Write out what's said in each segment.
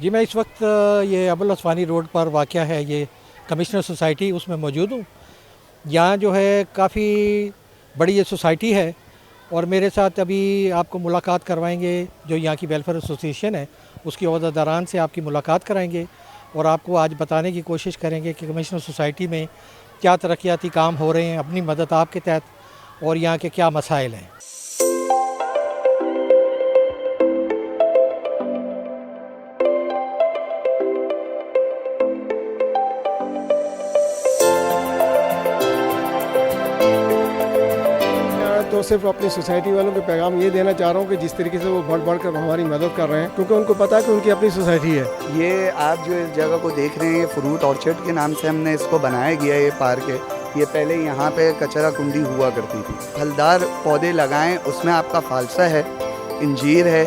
जी मैं इस वक्त ये अबुल असवानी रोड पर वाक़या है ये कमिश्नर सोसाइटी उसमें मौजूद हूँ। यहाँ जो है काफ़ी बड़ी ये सोसाइटी है और मेरे साथ अभी आपको मुलाकात करवाएंगे जो यहाँ की वेलफेयर एसोसिएशन है उसकी अहदेदारान से आपकी मुलाकात कराएंगे और आपको आज बताने की कोशिश करेंगे कि कमिश्नर सोसाइटी में क्या तरक्याती काम हो रहे हैं अपनी मदद आपके तहत और यहाँ के क्या मसाइल हैं। तो सिर्फ अपनी सोसाइटी वालों को पैगाम ये देना चाह रहा हूँ कि जिस तरीके से वो बढ़ बढ़ कर हमारी मदद कर रहे हैं, क्योंकि उनको पता है कि उनकी अपनी सोसाइटी है। ये आप जो इस जगह को देख रहे हैं, ये फ्रूट ऑर्चर्ड के नाम से हमने इसको बनाया गया है। ये पार्क है, ये पहले यहाँ पे कचरा कुंडी हुआ करती थी। फलदार पौधे लगाएं, उसमें आपका फालसा है, इंजीर है,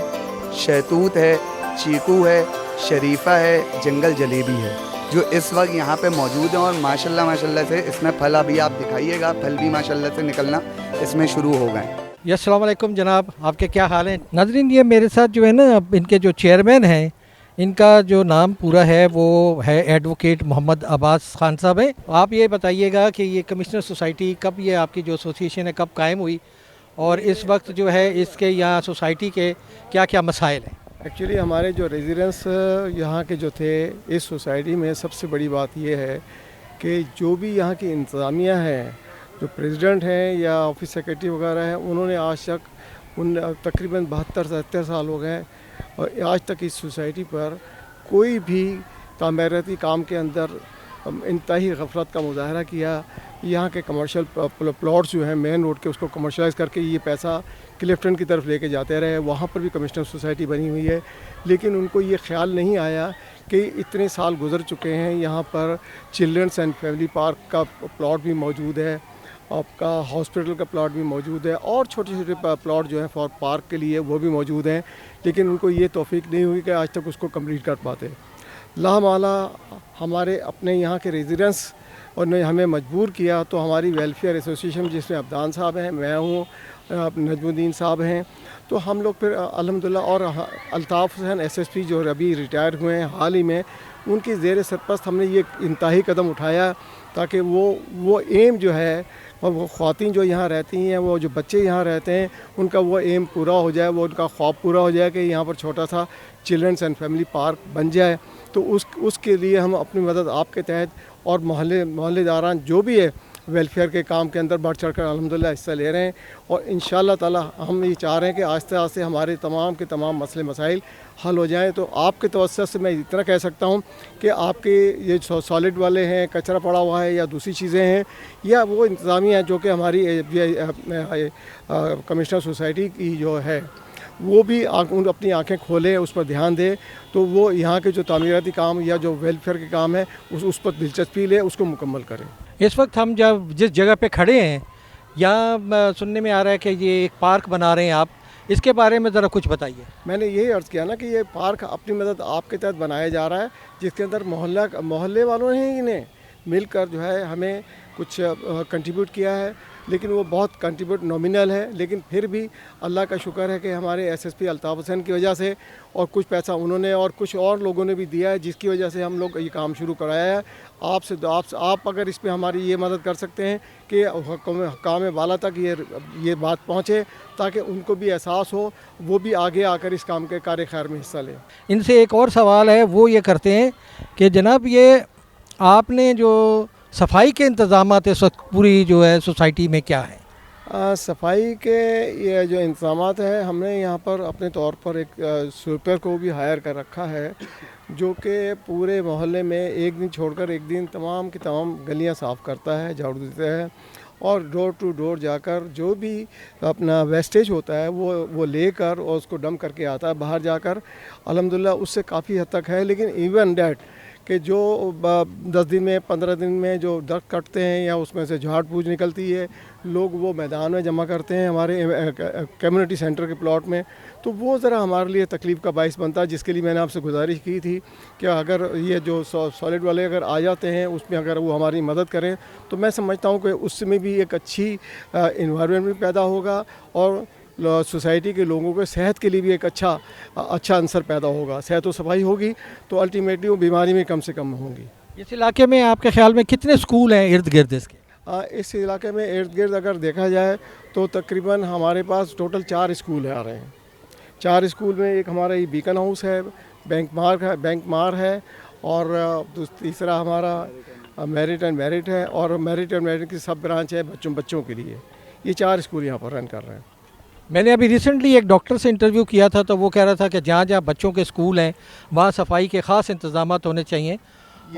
शहतूत है, चीकू है, शरीफा है, जंगल जलेबी है, जो इस वक्त यहाँ पे मौजूद है। और माशाल्लाह से इसमें फल अभी आप दिखाइएगा, फल भी माशाल्लाह से निकलना इसमें शुरू हो गए। यस, अस्सलाम वालेकुम जनाब, आपके क्या हाल हैं? नाज़रीन, ये मेरे साथ जो है ना, अब इनके जो चेयरमैन हैं, इनका जो नाम पूरा है वो है एडवोकेट मोहम्मद अब्बास खान साहब हैं। आप ये बताइएगा कि ये कमिश्नर सोसाइटी कब, ये आपकी जो एसोसिएशन है, कब कायम हुई और इस वक्त जो है इसके यहाँ सोसाइटी के क्या क्या मसाइल हैं? एक्चुअली हमारे जो रेजिडेंट्स यहाँ के जो थे इस सोसाइटी में, सबसे बड़ी बात ये है कि जो भी यहाँ की इंतज़ामिया है, जो प्रेसिडेंट हैं या ऑफिस सेक्रेटरी वगैरह हैं, उन्होंने आज तक तकरीबन 72-73 साल हो गए और आज तक इस सोसाइटी पर कोई भी तामीराती काम के अंदर इंतहाई गफलत का मुजाहरा किया। यहाँ के कमर्शियल प्लॉट्स जो हैं मेन रोड के, उसको कमर्शलाइज़ करके ये पैसा क्लिफ्टन की तरफ लेके जाते रहे। वहाँ पर भी कमिश्नर सोसाइटी बनी हुई है, लेकिन उनको ये ख्याल नहीं आया कि इतने साल गुजर चुके हैं, यहाँ पर चिल्ड्रंस एंड फैमिली पार्क का प्लॉट भी मौजूद है, आपका हॉस्पिटल का प्लॉट भी मौजूद है और छोटे छोटे प्लॉट जो हैं फॉर पार्क के लिए वो भी मौजूद हैं, लेकिन उनको ये तौफीक नहीं हुई कि आज तक उसको कंप्लीट कर पाते। लामाला हमारे अपने यहाँ के रेजिडेंट्स और ने हमें मजबूर किया, तो हमारी वेलफेयर एसोसिएशन जिसमें अब्दान साहब हैं, मैं हूँ, नजमुद्दीन साहब हैं, तो हम लोग फिर अल्हम्दुलिल्लाह, और अल्ताफ़ हुसैन एसएसपी जो अभी रिटायर हुए हैं हाल ही में, उनकी ज़ेर सरपरस्त हमने ये इंतहाई कदम उठाया ताकि वो एम जो है, और वो ख़वातीन जो यहाँ रहती हैं, वो जो बच्चे यहाँ रहते हैं, उनका वो एम पूरा हो जाए, वो उनका ख्वाब पूरा हो जाए कि यहाँ पर छोटा सा चिल्ड्रंस एंड फैमिली पार्क बन जाए। तो उसके लिए हम अपनी मदद आपके तहत और मोहल्लेदारान जो भी है वेलफेयर के काम के अंदर बढ़ चढ़कर अल्हम्दुलिल्लाह हिस्सा ले रहे हैं। और इंशाअल्लाह ताला हम ये चाह रहे हैं कि आस्ते आस्ते हमारे तमाम के तमाम मसले मसाइल हल हो जाएं। तो आपके तवज्जो से मैं इतना कह सकता हूं कि आपके ये सॉलिड वाले हैं, कचरा पड़ा हुआ है या दूसरी चीज़ें हैं, या वो इंतज़ामिया है जो कि हमारी कमिश्नर सोसाइटी की जो है, वो भी अपनी आंखें खोलें, उस पर ध्यान दें, तो वो यहाँ के जो तामीराती काम या जो वेलफेयर के काम है उस पर दिलचस्पी लें, उसको मुकम्मल करें। इस वक्त हम जब जिस जगह पे खड़े हैं, यहाँ सुनने में आ रहा है कि ये एक पार्क बना रहे हैं आप, इसके बारे में ज़रा कुछ बताइए। मैंने यही अर्ज़ किया ना कि ये पार्क अपनी मदद आपके तहत बनाया जा रहा है, जिसके अंदर मोहल्ले वालों ने इन्हें मिलकर जो है हमें कुछ कंट्रीब्यूट किया है, लेकिन वो बहुत कंट्रीब्यूट नॉमिनल है, लेकिन फिर भी अल्लाह का शुक्र है कि हमारे एसएसपी अल्ताफ़ हुसैन की वजह से और कुछ पैसा उन्होंने और कुछ और लोगों ने भी दिया है, जिसकी वजह से हम लोग ये काम शुरू कराया है। आप अगर इस पर हमारी ये मदद कर सकते हैं कि काम वाला तक ये बात पहुँचे, ताकि उनको भी एहसास हो, वो भी आगे आकर इस काम के कार्य खैर में हिस्सा लें। इनसे एक और सवाल है, वो ये करते हैं कि जनाब ये आपने जो सफाई के इंतज़ामात इस वक्त पूरी जो है सोसाइटी में क्या है? सफाई के ये जो इंतज़ामात हैं, हमने यहाँ पर अपने तौर पर एक स्वीपर को भी हायर कर रखा है, जो कि पूरे मोहल्ले में एक दिन छोड़कर एक दिन तमाम की तमाम गलियाँ साफ़ करता है, झाड़ू देता है और डोर टू डोर जाकर जो भी अपना वेस्टेज होता है वो लेकर और उसको डंप करके आता है बाहर जाकर। अल्हम्दुलिल्लाह उससे काफ़ी हद तक है, लेकिन इवन डैट कि जो 10 दिन में 15 दिन में जो दरख्त कटते हैं या उसमें से झाड़ फूस निकलती है, लोग वो मैदान में जमा करते हैं हमारे कम्युनिटी सेंटर के प्लॉट में, तो वो ज़रा हमारे लिए तकलीफ़ का बाइस बनता है, जिसके लिए मैंने आपसे गुजारिश की थी कि अगर ये जो सॉलिड वाले अगर आ जाते हैं उसमें अगर वो हमारी मदद करें, तो मैं समझता हूँ कि उसमें भी एक अच्छी इन्वायरमेंट भी पैदा होगा और सोसाइटी के लोगों के सेहत के लिए भी एक अच्छा अंसर पैदा होगा। सेहत और सफाई होगी तो अल्टीमेटली वो बीमारी में कम से कम होंगी। इस इलाके में आपके ख्याल में कितने स्कूल हैं इर्द गिर्द इसके? इस इलाके में इर्द गिर्द अगर देखा जाए तो तकरीबन हमारे पास टोटल 4 स्कूल आ रहे हैं। 4 स्कूल में एक हमारा ये बीकन हाउस है, बैंक मार है और तीसरा हमारा मेरिट है और मेरिट की सब ब्रांच है बच्चों के लिए। ये 4 स्कूल यहाँ पर रन कर रहे हैं। मैंने अभी रिसेंटली एक डॉक्टर से इंटरव्यू किया था तो वो कह रहा था कि जहाँ जहाँ बच्चों के स्कूल हैं वहाँ सफाई के ख़ास इंतजाम होने चाहिए।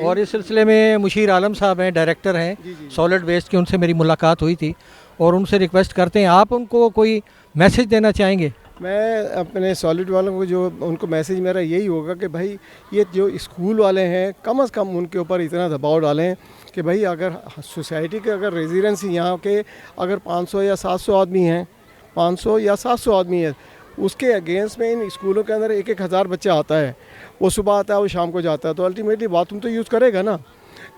और इस सिलसिले में मुशीर आलम साहब हैं, डायरेक्टर हैं सॉलिड वेस्ट की, उनसे मेरी मुलाकात हुई थी और उनसे रिक्वेस्ट करते हैं, आप उनको कोई मैसेज देना चाहेंगे? मैं अपने सॉलिड वालों को जो उनको मैसेज मेरा यही होगा कि भाई ये जो स्कूल वाले हैं कम से कम उनके ऊपर इतना दबाव डालें कि भाई अगर सोसाइटी के अगर रेजिडेंसी यहाँ के अगर 500 या 700 आदमी हैं, 500 या 700 आदमी है, उसके अगेंस्ट में इन स्कूलों के अंदर 1-1 हज़ार बच्चा आता है। वो सुबह आता है, वो शाम को जाता है, तो अल्टीमेटली बाथरूम तो यूज़ करेगा ना।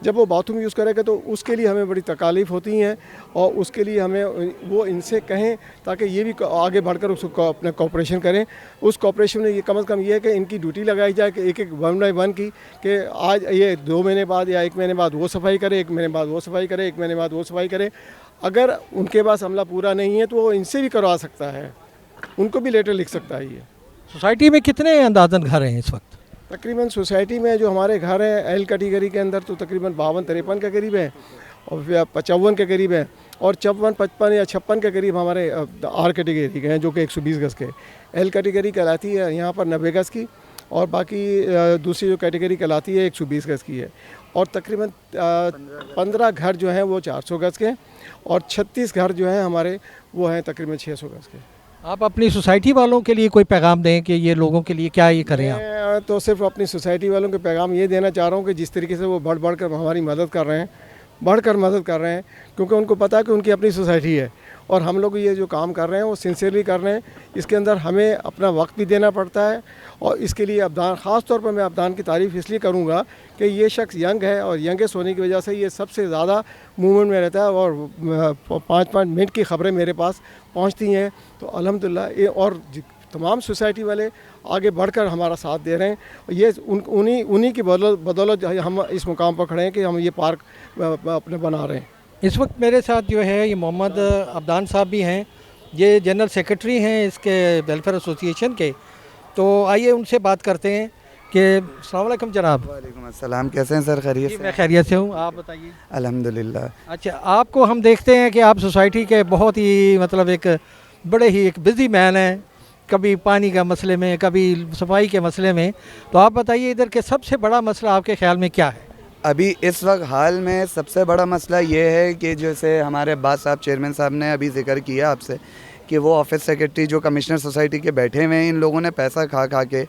जब वो बाथरूम यूज़ करेगा तो उसके लिए हमें बड़ी तकालीफ होती हैं और उसके लिए हमें वो इनसे कहें ताकि ये भी आगे बढ़कर उसको अपना कॉपरेशन करें। उस कॉपरेशन में ये कम से कम ये है कि इनकी ड्यूटी लगाई जाए कि एक 1 बाय 1 की कि आज ये 2 महीने बाद या 1 महीने बाद वो सफाई करे, 1 महीने बाद वो सफाई करे, 1 महीने बाद वो सफाई करे। अगर उनके पास अमला पूरा नहीं है तो वो इनसे भी करवा सकता है, उनको भी लेटर लिख सकता है। ये सोसाइटी में कितने अंदाजन घर हैं इस वक्त? तकरीबन सोसाइटी में जो हमारे घर हैं एल कैटेगरी के अंदर तो तकरीबन 52-53 के करीब है और 55 के करीब है और 54-55 या 56 के करीब हमारे आर कैटेगरी के हैं जो कि 120 गज़ के। एल कैटेगरी कहलाती है यहाँ पर 90 गज़ की और बाकी दूसरी जो कैटेगरी कहलाती है 120 गज़ की है। और तकरीबन 15 घर जो हैं वो 400 गज़ के और 36 घर जो हैं हमारे वो हैं तकरीबन 600 गज़ के। आप अपनी सोसाइटी वालों के लिए कोई पैगाम दें कि ये लोगों के लिए क्या ये करें आप? मैं तो सिर्फ अपनी सोसाइटी वालों के पैगाम ये देना चाह रहा हूँ कि जिस तरीके से वो बढ़ कर हमारी मदद कर रहे हैं, क्योंकि उनको पता है कि उनकी अपनी सोसाइटी है और हम लोग ये जो काम कर रहे हैं वो सिंसियरली कर रहे हैं। इसके अंदर हमें अपना वक्त भी देना पड़ता है और इसके लिए अब्दान, ख़ास तौर पर मैं अब्दान की तारीफ़ इसलिए करूँगा कि ये शख्स यंग है और यंगेस्ट होने की वजह से ये सबसे ज़्यादा मूवमेंट में रहता है और 5-5 मिनट की ख़बरें मेरे पास पहुँचती हैं। तो अल्हम्दुलिल्लाह ये और तमाम सोसाइटी वाले आगे बढ़कर हमारा साथ दे रहे हैं। ये उन्हीं की बदौलत हम इस मुकाम पर खड़े हैं कि हम ये पार्क अपने बना रहे हैं। इस वक्त मेरे साथ जो है ये मोहम्मद अब्दान साहब भी हैं, ये जनरल सेक्रेटरी हैं इसके वेलफेयर एसोसिएशन के। तो आइए उनसे बात करते हैं कि अस्सलाम वालेकुम जनाब। वालेकुम अस्सलाम, कैसे हैं सर? खैरियत से? मैं खैरियत से हूँ, आप बताइए। अल्हम्दुलिल्लाह। अच्छा, आपको हम देखते हैं कि आप सोसाइटी के बहुत ही मतलब एक बड़े ही एक बिज़ी मैन हैं, कभी पानी का मसले में, कभी सफाई के मसले में। तो आप बताइए इधर के सबसे बड़ा मसला आपके ख्याल में क्या है? अभी इस वक्त हाल में सबसे बड़ा मसला ये है कि जैसे हमारे अब्बास साहब चेयरमैन साहब ने अभी जिक्र किया आपसे कि वो ऑफिस सेक्रेटरी जो कमिश्नर सोसाइटी के बैठे हुए हैं, इन लोगों ने पैसा खा के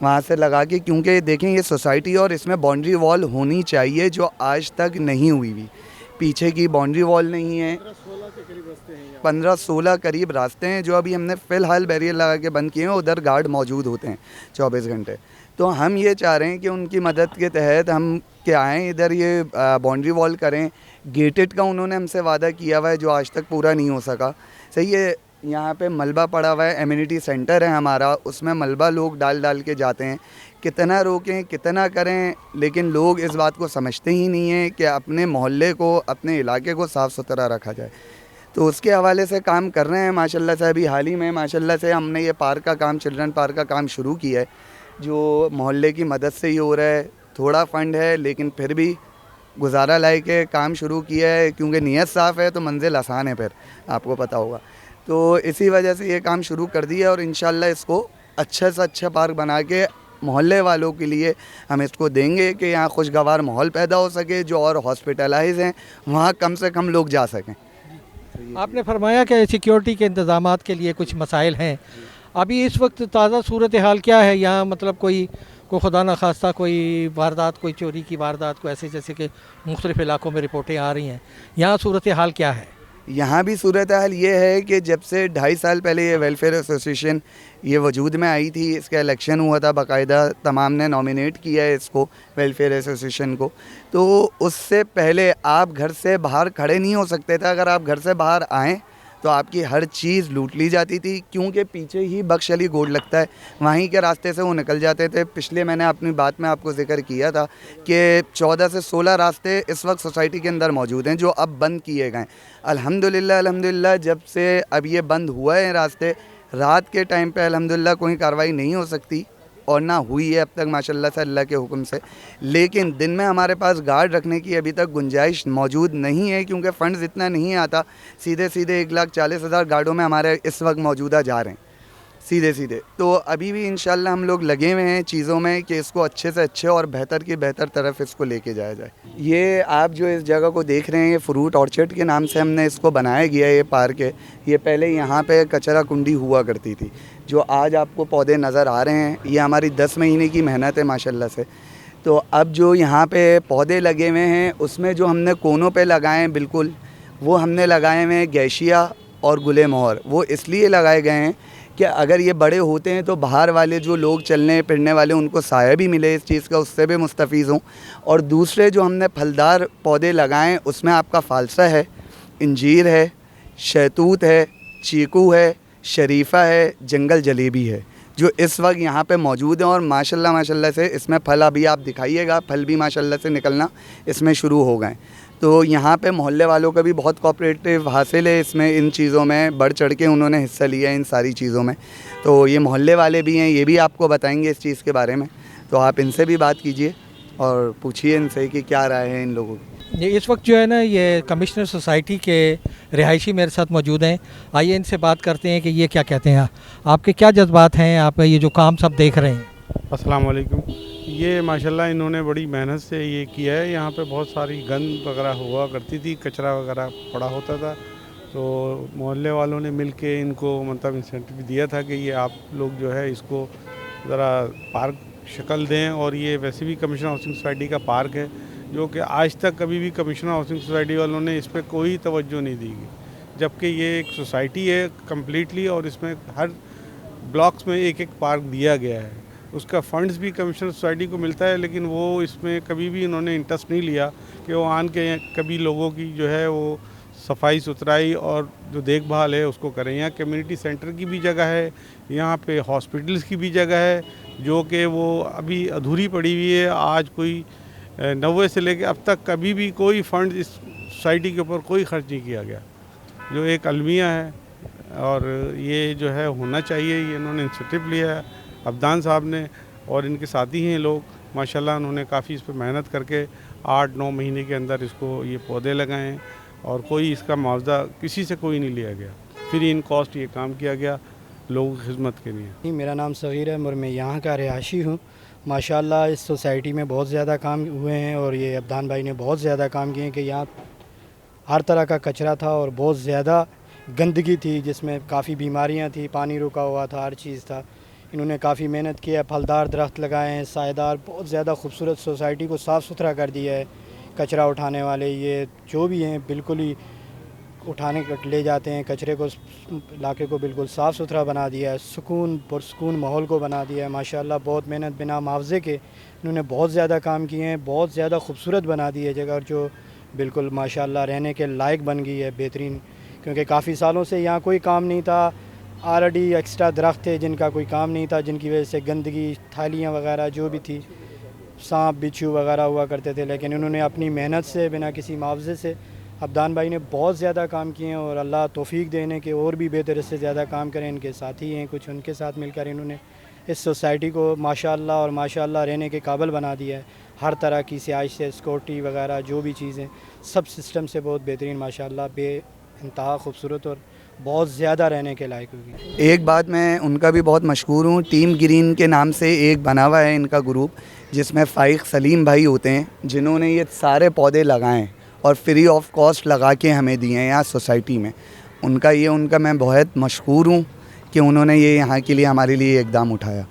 वहाँ से लगा के, क्योंकि देखें ये सोसाइटी और इसमें बाउंड्री वॉल होनी चाहिए जो आज तक नहीं हुई हुई। पीछे की बाउंड्री वॉल नहीं है, 15-16 करीब रास्ते हैं जो अभी हमने फ़िलहाल बैरियर लगा के बंद किए हैं। उधर गार्ड मौजूद होते हैं 24 घंटे। तो हम ये चाह रहे हैं कि उनकी मदद के तहत हम क्या आएँ इधर ये बाउंड्री वॉल करें। गेटेड का उन्होंने हमसे वादा किया हुआ है जो आज तक पूरा नहीं हो सका। सही है, यहाँ पे मलबा पड़ा हुआ है, एम्यूनिटी सेंटर है हमारा, उसमें मलबा लोग डाल के जाते हैं। कितना रोकें कितना करें, लेकिन लोग इस बात को समझते ही नहीं हैं कि अपने मोहल्ले को, अपने इलाके को साफ़ सुथरा रखा जाए। तो उसके हवाले से काम कर रहे हैं माशाल्लाह से। अभी हाल ही में माशाल्लाह से हमने ये पार्क का काम, चिल्ड्रन पार्क का काम शुरू किया है जो मोहल्ले की मदद से ही हो रहा है। थोड़ा फ़ंड है लेकिन फिर भी गुजारा लायक है, काम शुरू किया है। क्योंकि नीयत साफ़ है तो मंजिल आसान है, फिर आपको पता होगा। तो इसी वजह से ये काम शुरू कर दिया और इंशाल्लाह इसको अच्छा से अच्छा पार्क बना के मोहल्ले वालों के लिए हम इसको देंगे कि यहाँ खुशगवार माहौल पैदा हो सके, जो और हॉस्पिटलाइज हैं वहाँ कम से कम लोग जा सकें। आपने फरमाया कि सिक्योरिटी के इंतज़ामात के लिए कुछ मसाइल हैं। अभी इस वक्त ताज़ा सूरत हाल क्या है यहाँ? मतलब कोई खुदा न खास्ता कोई वारदात, कोई चोरी की वारदात, को ऐसे जैसे कि मुख्तलिफ़ इलाकों में रिपोर्टें आ रही हैं, यहाँ सूरत हाल क्या है? यहाँ भी सूरत हाल ये है कि जब से 2.5 साल पहले ये वेलफेयर एसोसिएशन ये वजूद में आई थी, इसका इलेक्शन हुआ था, बाकायदा तमाम ने नॉमिनेट किया है इसको, वेलफेयर एसोसिएशन को। तो उससे पहले आप घर से बाहर खड़े नहीं हो सकते थे। अगर आप घर से बाहर आएँ तो आपकी हर चीज़ लूट ली जाती थी, क्योंकि पीछे ही बख्श अली गोड लगता है, वहीं के रास्ते से वो निकल जाते थे। पिछले मैंने अपनी बात में आपको जिक्र किया था कि 14 से 16 रास्ते इस वक्त सोसाइटी के अंदर मौजूद हैं जो अब बंद किए गए। अल्हम्दुलिल्लाह जब से अब ये बंद हुआ है रास्ते, रात के टाइम पे अल्हम्दुलिल्लाह कोई कार्रवाई नहीं हो सकती और ना हुई है अब तक माशाल्लाह से अल्लाह के हुक्म से। लेकिन दिन में हमारे पास गार्ड रखने की अभी तक गुंजाइश मौजूद नहीं है, क्योंकि फ़ंड्स इतना नहीं आता। सीधे 1,40,000 गार्डों में हमारे इस वक्त मौजूदा जा रहे हैं सीधे। तो अभी भी इंशाल्लाह हम लोग लगे हुए हैं चीज़ों में कि इसको अच्छे से अच्छे और बेहतर की बेहतर तरफ इसको लेके जाया जाए। ये आप जो इस जगह को देख रहे हैं, ये फ्रूट ऑर्चर्ड के नाम से हमने इसको बनाया गया है। ये पार्क है, ये पहले यहाँ पे कचरा कुंडी हुआ करती थी। जो आज आपको पौधे नज़र आ रहे हैं, ये हमारी 10 महीने की मेहनत है माशाल्लाह से। तो अब जो यहाँ पे पौधे लगे हुए हैं, उसमें जो हमने कोनों पे लगाए हैं, बिल्कुल वो हमने लगाए हुए हैं गैशिया और गुले मोहर। वो इसलिए लगाए गए हैं कि अगर ये बड़े होते हैं तो बाहर वाले जो लोग चलने फिरने वाले, उनको साया भी मिले इस चीज़ का, उससे भी मुस्तफ़ीज़ हों। और दूसरे जो हमने फलदार पौधे लगाएं, उसमें आपका फालसा है, इंजीर है, शहतूत है, चीकू है, शरीफ़ा है, जंगल जलेबी है, जो इस वक्त यहाँ पे मौजूद हैं। और माशाल्लाह से इसमें फल अभी आप दिखाइएगा, फल भी माशाल्लाह से निकलना इसमें शुरू हो गए। तो यहाँ पे मोहल्ले वालों का भी बहुत कोऑपरेटिव हासिल है इसमें, इन चीज़ों में बढ़ चढ़ के उन्होंने हिस्सा लिया है इन सारी चीज़ों में। तो ये मोहल्ले वाले भी हैं, ये भी आपको बताएंगे इस चीज़ के बारे में। तो आप इनसे भी बात कीजिए और पूछिए इनसे कि क्या राय है इन लोगों की। ये इस वक्त जो है ना, ये कमिश्नर सोसाइटी के रिहायशी मेरे साथ मौजूद हैं। आइए इनसे बात करते हैं कि ये क्या कहते हैं, आपके क्या जज्बात हैं, आप ये जो काम सब देख रहे हैं। अस्सलाम वालेकुम। ये माशाल्लाह इन्होंने बड़ी मेहनत से ये किया है। यहाँ पे बहुत सारी गंद वगैरह हुआ करती थी, कचरा वगैरह पड़ा होता था। तो मोहल्ले वालों ने मिल के इनको मतलब इंसेंटिव दिया था कि ये आप लोग जो है इसको ज़रा पार्क शक्ल दें। और ये वैसे भी कमिश्नर हाउसिंग सोसाइटी का पार्क है, जो कि आज तक कभी भी कमिश्नर हाउसिंग सोसाइटी वालों ने इस पर कोई तवज्जो नहीं दी गई, जबकि ये एक सोसाइटी है कम्प्लीटली और इसमें हर ब्लॉक्स में एक पार्क दिया गया है। उसका फंड्स भी कमिश्नर सोसाइटी को मिलता है, लेकिन वो इसमें कभी भी इन्होंने इंटरेस्ट नहीं लिया कि वो आन के कभी लोगों की जो है वो सफाई सुथराई और जो देखभाल है उसको करें। यहाँ कम्युनिटी सेंटर की भी जगह है, यहाँ पे हॉस्पिटल्स की भी जगह है, जो कि वो अभी अधूरी पड़ी हुई है। आज कोई 90 से लेकर अब तक कभी भी कोई फंड इस सोसाइटी के ऊपर कोई खर्च नहीं किया गया, जो एक अलमिया है। और ये जो है होना चाहिए, ये इन्होंने इंसेंटिव लिया है अब्दान साहब ने, और इनके साथी हैं लोग माशाल्लाह। उन्होंने काफ़ी इस पर मेहनत करके 8-9 महीने के अंदर इसको ये पौधे लगाए हैं और कोई इसका मुआवजा किसी से कोई नहीं लिया गया, फ्री इन कॉस्ट ये काम किया गया लोगों की खिदमत के लिए। मेरा नाम सग़ीर है और मैं यहाँ का रिहायशी हूँ। माशाल्लाह इस सोसाइटी में बहुत ज़्यादा काम हुए हैं और ये अब्दान भाई ने बहुत ज़्यादा काम किए हैं कि यहाँ हर तरह का कचरा था और बहुत ज़्यादा गंदगी थी, जिसमें काफ़ी बीमारियाँ थी, पानी रुका हुआ था, हर चीज़ था। इन्होंने काफ़ी मेहनत किया, फलदार दरख्त लगाए हैं, सायेदार, बहुत ज़्यादा खूबसूरत सोसाइटी को साफ़ सुथरा कर दिया है। कचरा उठाने वाले ये जो भी हैं बिल्कुल ही उठाने ले जाते हैं कचरे को, इलाके को बिल्कुल साफ़ सुथरा बना दिया है, सुकून पुरसुकून माहौल को बना दिया है। माशाल्लाह बहुत मेहनत बिना मुआवजे के इन्होंने बहुत ज़्यादा काम किए हैं, बहुत ज़्यादा खूबसूरत बना दी है जगह, जो बिल्कुल माशाल्लाह रहने के लायक बन गई है, बेहतरीन। क्योंकि काफ़ी सालों से यहाँ कोई काम नहीं था, ऑलरेडी एक्स्ट्रा दरख्त थे जिनका कोई काम नहीं था, जिनकी वजह से गंदगी, थालियाँ वगैरह जो भी थी, सांप बिच्छू वगैरह हुआ करते थे। लेकिन उन्होंने अपनी मेहनत से बिना किसी मुआवजे से अब्दान भाई ने बहुत ज़्यादा काम किए हैं और अल्लाह तौफीक देने के और भी बेहतर से ज़्यादा काम करें। इनके साथी हैं कुछ, उनके साथ मिलकर इन्होंने इस सोसाइटी को माशाल्लाह और माशाल्लाह रहने के काबिल बना दिया है। हर तरह की सियाश से सिक्योरिटी वगैरह जो भी चीज़ें, सब सिस्टम से बहुत बेहतरीन माशाल्लाह बेइंतहा खूबसूरत और बहुत ज़्यादा रहने के लायक होगी। एक बात मैं उनका भी बहुत मशहूर हूँ, टीम ग्रीन के नाम से एक बना हुआ है इनका ग्रुप, जिसमें फ़ाइक सलीम भाई होते हैं, जिन्होंने ये सारे पौधे लगाए और फ्री ऑफ कॉस्ट लगा के हमें दिए हैं यहाँ सोसाइटी में। उनका मैं बहुत मशहूर हूँ कि उन्होंने ये यहाँ के लिए हमारे लिए इक़दाम उठाया।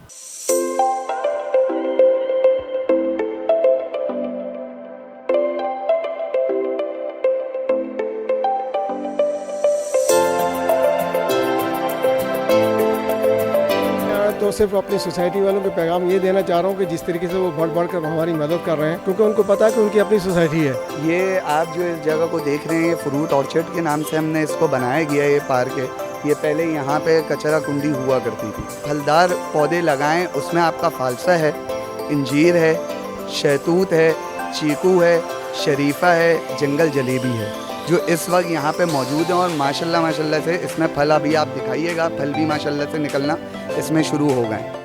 तो सिर्फ अपनी सोसाइटी वालों को पैगाम ये देना चाह रहा हूँ कि जिस तरीके से वो बढ़ बढ़ कर हमारी मदद कर रहे हैं, क्योंकि उनको पता है कि उनकी अपनी सोसाइटी है। ये आप जो इस जगह को देख रहे हैं, ये फ्रूट ऑर्चर्ड के नाम से हमने इसको बनाया गया है। ये पार्क है, ये पहले यहाँ पे कचरा कुंडी हुआ करती थी। फलदार पौधे लगाएं, उसमें आपका फालसा है, इंजीर है, शहतूत है, चीकू है, शरीफा है, जंगल जलेबी है, जो इस वक्त यहाँ पे मौजूद है। और माशाल्लाह से इसमें फल अभी आप दिखाइएगा, फल भी माशाल्लाह से निकलना इसमें शुरू हो गए।